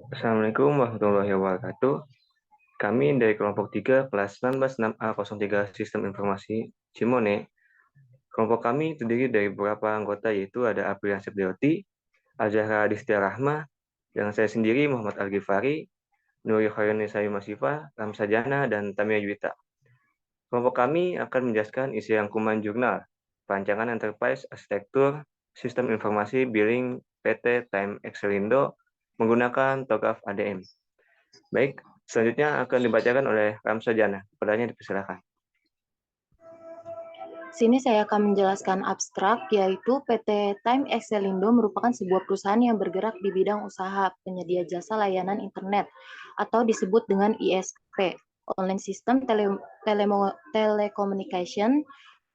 Assalamualaikum warahmatullahi wabarakatuh. Kami dari kelompok 3 kelas 196A03 Sistem Informasi Cimone. Kelompok kami terdiri dari beberapa anggota yaitu ada Aprian Septioti, Azahra Adistia Rahma, dan saya sendiri Muhammad Al-Ghifari, Nuri Khairunisa Masifa, Ramsajana, dan Tamia Yuwita. Kelompok kami akan menjelaskan isi rangkuman jurnal Perancangan Enterprise Arsitektur Sistem Informasi Billing PT Time Excelindo menggunakan TOGAF ADM. Baik, selanjutnya akan dibacakan oleh Ramsajana. Kepadanya dipersilakan. Sini saya akan menjelaskan abstrak, yaitu PT Time Excelindo merupakan sebuah perusahaan yang bergerak di bidang usaha penyedia jasa layanan internet atau disebut dengan ISP, Online System Telecommunication,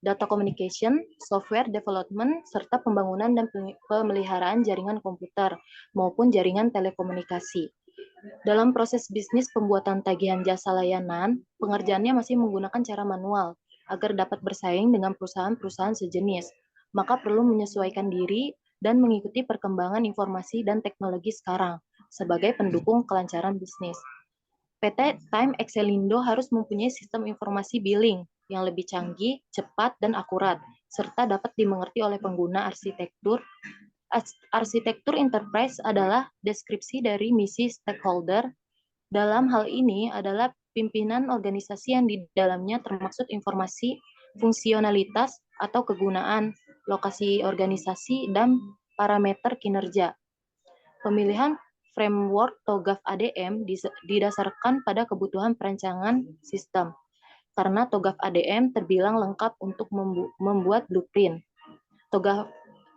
Data Communication, Software Development, serta pembangunan dan pemeliharaan jaringan komputer maupun jaringan telekomunikasi. Dalam proses bisnis pembuatan tagihan jasa layanan, pengerjaannya masih menggunakan cara manual agar dapat bersaing dengan perusahaan-perusahaan sejenis. Maka perlu menyesuaikan diri dan mengikuti perkembangan informasi dan teknologi sekarang sebagai pendukung kelancaran bisnis. PT Time Excelindo harus mempunyai sistem informasi billing yang lebih canggih, cepat, dan akurat, serta dapat dimengerti oleh pengguna arsitektur. Arsitektur enterprise adalah deskripsi dari misi stakeholder. Dalam hal ini adalah pimpinan organisasi yang di dalamnya termaksud informasi, fungsionalitas, atau kegunaan, lokasi organisasi, dan parameter kinerja. Pemilihan framework TOGAF ADM didasarkan pada kebutuhan perancangan sistem, karena TOGAF ADM terbilang lengkap untuk membuat blueprint.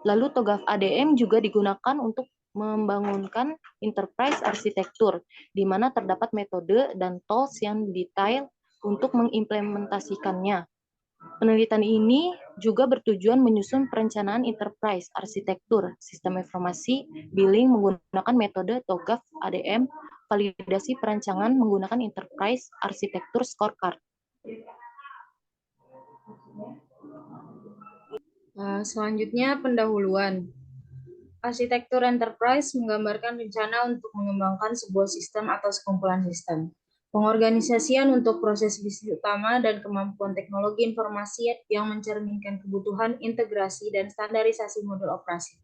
Lalu TOGAF ADM juga digunakan untuk membangunkan enterprise arsitektur, di mana terdapat metode dan tools yang detail untuk mengimplementasikannya. Penelitian ini juga bertujuan menyusun perencanaan enterprise arsitektur sistem informasi billing menggunakan metode TOGAF ADM, validasi perancangan menggunakan enterprise arsitektur scorecard. Selanjutnya, pendahuluan. Arsitektur enterprise menggambarkan rencana untuk mengembangkan sebuah sistem atau sekumpulan sistem. Pengorganisasian untuk proses bisnis utama dan kemampuan teknologi informasi yang mencerminkan kebutuhan integrasi dan standarisasi model operasi.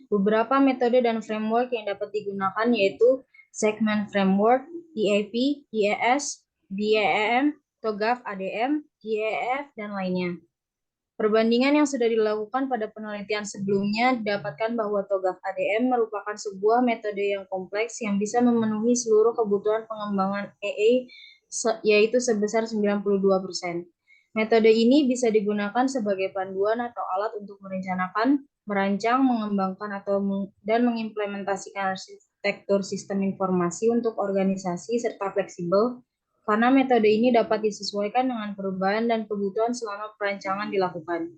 Beberapa metode dan framework yang dapat digunakan yaitu Segment Framework, EAP, IES, BEM, TOGAF ADM, GEF, dan lainnya. Perbandingan yang sudah dilakukan pada penelitian sebelumnya didapatkan bahwa TOGAF ADM merupakan sebuah metode yang kompleks yang bisa memenuhi seluruh kebutuhan pengembangan EE, yaitu sebesar 92%. Metode ini bisa digunakan sebagai panduan atau alat untuk merencanakan, merancang, mengembangkan, dan mengimplementasikan arsitektur sistem informasi untuk organisasi serta fleksibel, karena metode ini dapat disesuaikan dengan perubahan dan kebutuhan selama perancangan dilakukan.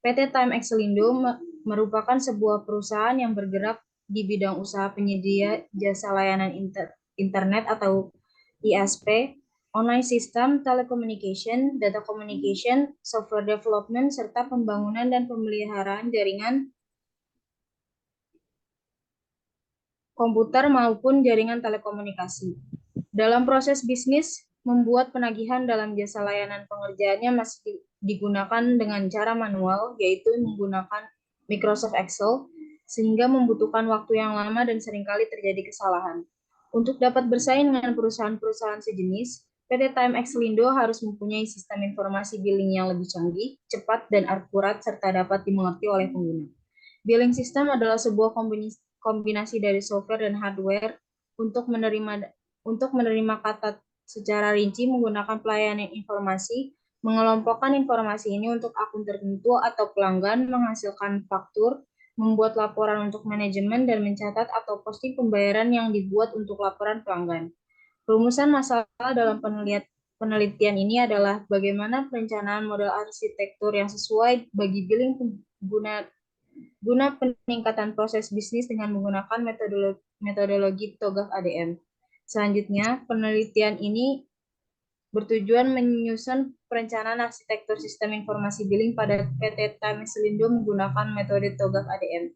PT Time Excelindo merupakan sebuah perusahaan yang bergerak di bidang usaha penyedia jasa layanan internet atau ISP, online system, telecommunication, data communication, software development, serta pembangunan dan pemeliharaan jaringan komputer maupun jaringan telekomunikasi. Dalam proses bisnis, membuat penagihan dalam jasa layanan pengerjaannya masih digunakan dengan cara manual, yaitu menggunakan Microsoft Excel, sehingga membutuhkan waktu yang lama dan seringkali terjadi kesalahan. Untuk dapat bersaing dengan perusahaan-perusahaan sejenis, PT Time Excelindo harus mempunyai sistem informasi billing yang lebih canggih, cepat, dan akurat, serta dapat dimengerti oleh pengguna. Billing system adalah sebuah kombinasi dari software dan hardware untuk menerima kata secara rinci menggunakan pelayanan informasi, mengelompokkan informasi ini untuk akun tertentu atau pelanggan, menghasilkan faktur, membuat laporan untuk manajemen, dan mencatat atau posting pembayaran yang dibuat untuk laporan pelanggan. Rumusan masalah dalam penelitian ini adalah bagaimana perencanaan model arsitektur yang sesuai bagi billing guna peningkatan proses bisnis dengan menggunakan metodologi TOGAF ADM. Selanjutnya, penelitian ini bertujuan menyusun perencanaan arsitektur sistem informasi billing pada PT Time Excelindo menggunakan metode TOGAF ADM.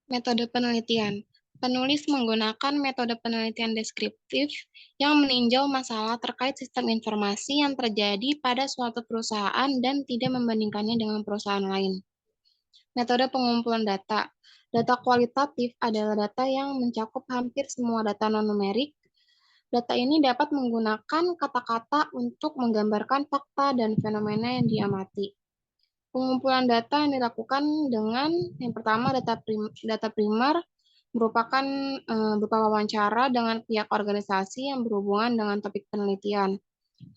Metode penelitian. Penulis menggunakan metode penelitian deskriptif yang meninjau masalah terkait sistem informasi yang terjadi pada suatu perusahaan dan tidak membandingkannya dengan perusahaan lain. Metode pengumpulan data. Data kualitatif adalah data yang mencakup hampir semua data non-numerik. Data ini dapat menggunakan kata-kata untuk menggambarkan fakta dan fenomena yang diamati. Pengumpulan data yang dilakukan dengan yang pertama data primer merupakan berupa wawancara dengan pihak organisasi yang berhubungan dengan topik penelitian.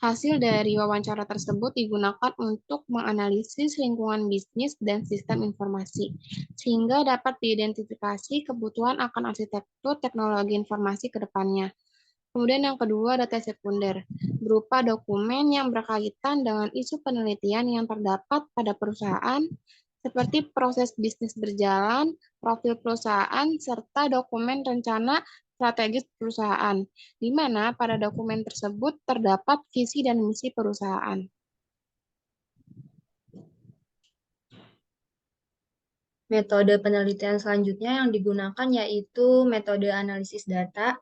Hasil dari wawancara tersebut digunakan untuk menganalisis lingkungan bisnis dan sistem informasi, sehingga dapat diidentifikasi kebutuhan akan arsitektur teknologi informasi ke depannya. Kemudian yang kedua, data sekunder, berupa dokumen yang berkaitan dengan isu penelitian yang terdapat pada perusahaan, seperti proses bisnis berjalan, profil perusahaan, serta dokumen rencana strategis perusahaan, di mana pada dokumen tersebut terdapat visi dan misi perusahaan. Metode penelitian selanjutnya yang digunakan yaitu metode analisis data.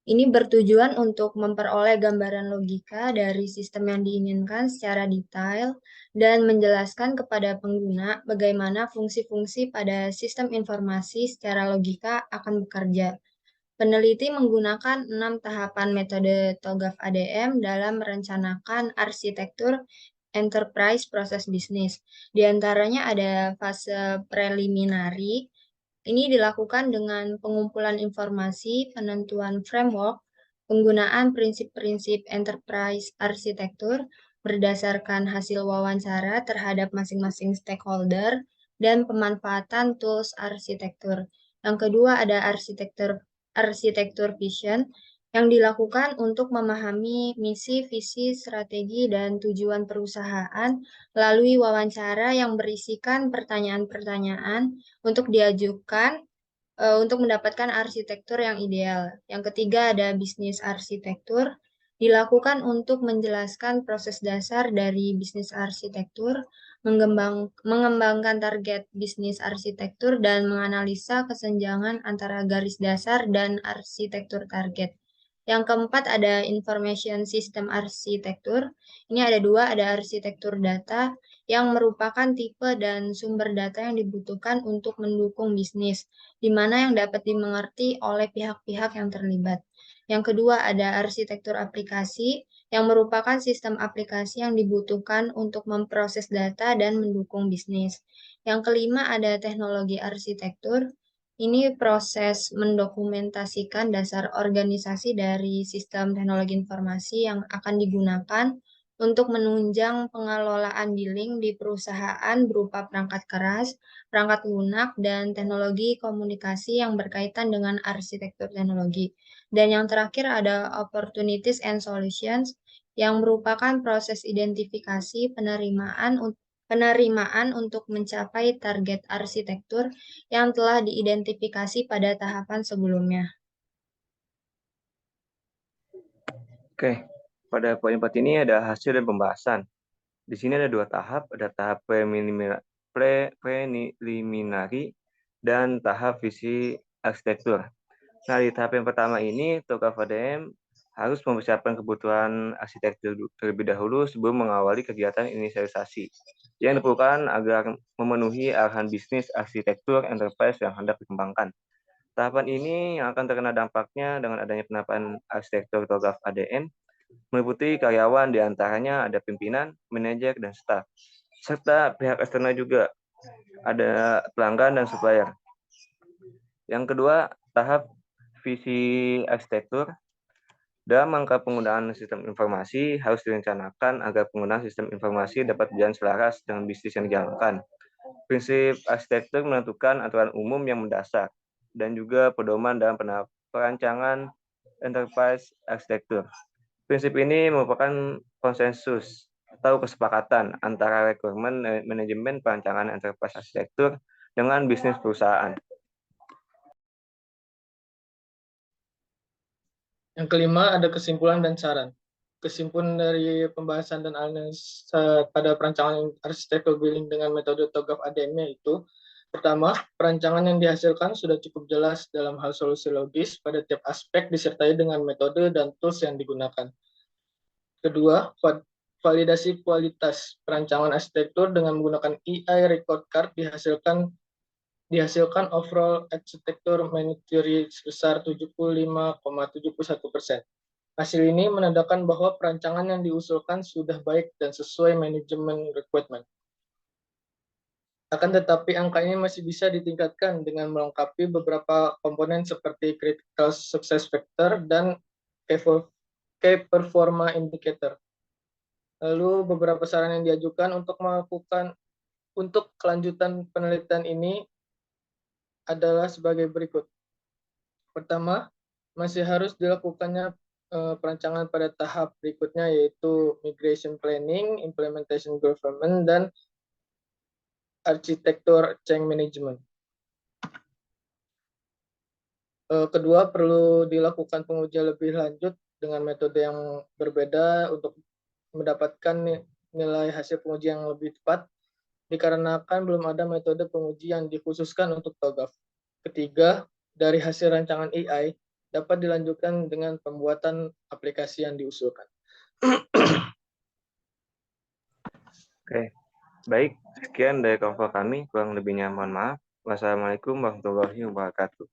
Ini bertujuan untuk memperoleh gambaran logika dari sistem yang diinginkan secara detail dan menjelaskan kepada pengguna bagaimana fungsi-fungsi pada sistem informasi secara logika akan bekerja. Peneliti menggunakan 6 tahapan metode TOGAF ADM dalam merencanakan arsitektur enterprise proses bisnis. Di antaranya ada fase preliminary. Ini dilakukan dengan pengumpulan informasi, penentuan framework, penggunaan prinsip-prinsip enterprise arsitektur berdasarkan hasil wawancara terhadap masing-masing stakeholder, dan pemanfaatan tools arsitektur. Yang kedua ada arsitektur vision, yang dilakukan untuk memahami misi, visi, strategi, dan tujuan perusahaan melalui wawancara yang berisikan pertanyaan-pertanyaan untuk diajukan untuk mendapatkan arsitektur yang ideal. Yang ketiga ada bisnis arsitektur, dilakukan untuk menjelaskan proses dasar dari bisnis arsitektur, mengembangkan target bisnis arsitektur, dan menganalisa kesenjangan antara garis dasar dan arsitektur target. Yang keempat ada information system arsitektur. Ini ada dua, ada arsitektur data yang merupakan tipe dan sumber data yang dibutuhkan untuk mendukung bisnis, di mana yang dapat dimengerti oleh pihak-pihak yang terlibat. Yang kedua ada arsitektur aplikasi, yang merupakan sistem aplikasi yang dibutuhkan untuk memproses data dan mendukung bisnis. Yang kelima ada teknologi arsitektur. Ini proses mendokumentasikan dasar organisasi dari sistem teknologi informasi yang akan digunakan untuk menunjang pengelolaan billing di perusahaan berupa perangkat keras, perangkat lunak, dan teknologi komunikasi yang berkaitan dengan arsitektur teknologi. Dan yang terakhir ada opportunities and solutions, yang merupakan proses identifikasi penerimaan untuk mencapai target arsitektur yang telah diidentifikasi pada tahapan sebelumnya. Oke, pada poin 4 ini ada hasil dan pembahasan. Di sini ada 2 tahap, ada tahap preliminary dan tahap visi arsitektur. Nah, di tahap yang pertama ini, TOGAF ADM harus mempersiapkan kebutuhan arsitektur terlebih dahulu sebelum mengawali kegiatan inisialisasi yang diperlukan agar memenuhi arahan bisnis arsitektur enterprise yang hendak dikembangkan. Tahapan ini yang akan terkena dampaknya dengan adanya penerapan arsitektur TOGAF ADM meliputi karyawan, diantaranya ada pimpinan, manajer, dan staf, serta pihak eksternal juga, ada pelanggan dan supplier. Yang kedua, tahap visi arsitektur. Dalam rangka penggunaan sistem informasi harus direncanakan agar penggunaan sistem informasi dapat berjalan selaras dengan bisnis yang dijalankan. Prinsip arsitektur menentukan aturan umum yang mendasar dan juga pedoman dalam perancangan enterprise arsitektur. Prinsip ini merupakan konsensus atau kesepakatan antara requirement manajemen perancangan enterprise arsitektur dengan bisnis perusahaan. Yang kelima ada kesimpulan dan saran. Kesimpulan dari pembahasan dan analisa pada perancangan arsitektur billing dengan metode TOGAF ADM itu Pertama, perancangan yang dihasilkan sudah cukup jelas dalam hal solusi logis pada tiap aspek disertai dengan metode dan tools yang digunakan. Kedua, validasi kualitas perancangan arsitektur dengan menggunakan EI Record Card dihasilkan overall arsitektur maturity sebesar 75,71%. Hasil ini menandakan bahwa perancangan yang diusulkan sudah baik dan sesuai manajemen requirement. Akan tetapi angka ini masih bisa ditingkatkan dengan melengkapi beberapa komponen seperti critical success factor dan key performa indicator. Lalu beberapa saran yang diajukan untuk kelanjutan penelitian ini adalah sebagai berikut. Pertama, masih harus dilakukannya perancangan pada tahap berikutnya, yaitu migration planning, implementation government, dan arsitektur change management. Kedua, perlu dilakukan pengujian lebih lanjut dengan metode yang berbeda untuk mendapatkan nilai hasil pengujian yang lebih tepat, dikarenakan belum ada metode penguji yang dikhususkan untuk TOGAF. Ketiga, dari hasil rancangan AI dapat dilanjutkan dengan pembuatan aplikasi yang diusulkan. Oke, baik. Sekian dari kelompok kami. Kurang lebihnya mohon maaf. Wassalamualaikum warahmatullahi wabarakatuh.